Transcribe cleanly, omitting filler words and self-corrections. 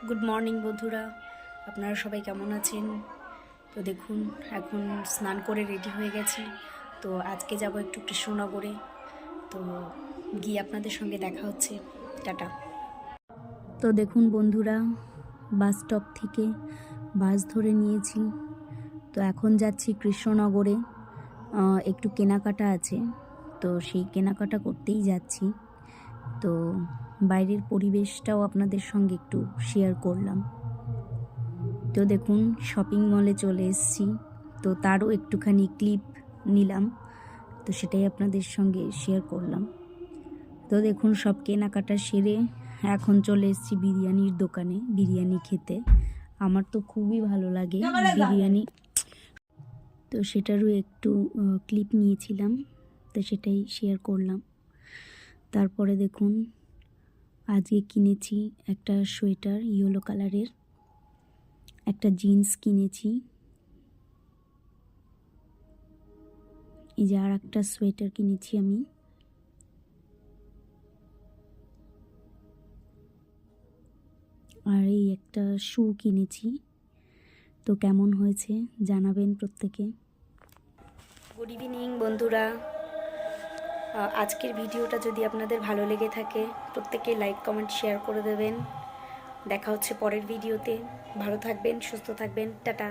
Good morning বন্ধুরা, আপনারা সবাই কেমন আছেন? তো দেখুন, এখন স্নান করে রেডি হয়ে গেছি। তো আজকে যাব একটু কৃষ্ণনগরে। তো গিয়ে আপনাদের সঙ্গে দেখা হচ্ছে। টাটা। তো দেখুন বন্ধুরা, বাস স্টপ থেকে বাস ধরে নিয়েছি। তো এখন যাচ্ছি কৃষ্ণনগরে। একটু কেনাকাটা আছে, তো সেই কেনাকাটা করতেই যাচ্ছি। তো বাইরের পরিবেশটাও আপনাদের সঙ্গে একটু শেয়ার করলাম। তো দেখুন, শপিং মলে চলে এসেছি। তো তারও একটুখানি ক্লিপ নিলাম, তো সেটাই আপনাদের সঙ্গে শেয়ার করলাম। তো দেখুন, সব কেনাকাটা সেরে এখন চলে এসেছি বিরিয়ানির দোকানে বিরিয়ানি খেতে। আমার তো খুবই ভালো লাগে বিরিয়ানি, তো সেটারও একটু ক্লিপ নিয়েছিলাম, তো সেটাই শেয়ার করলাম। তারপরে দেখুন, আজকে কিনেছি একটা সোয়েটার ইয়েলো কালারের, একটা জিন্স কিনেছি, এই যে আর একটা সোয়েটার কিনেছি আমি। আর এই একটা শু কিনেছি। তো কেমন হয়েছে জানাবেন প্রত্যেকে। গুড ইভিনিং বন্ধুরা, আজকের ভিডিওটা যদি আপনাদের ভালো লেগে থাকে প্রত্যেকে লাইক কমেন্ট শেয়ার করে দেবেন। দেখা হচ্ছে পরের ভিডিওতে। ভালো থাকবেন, সুস্থ থাকবেন, টাটা।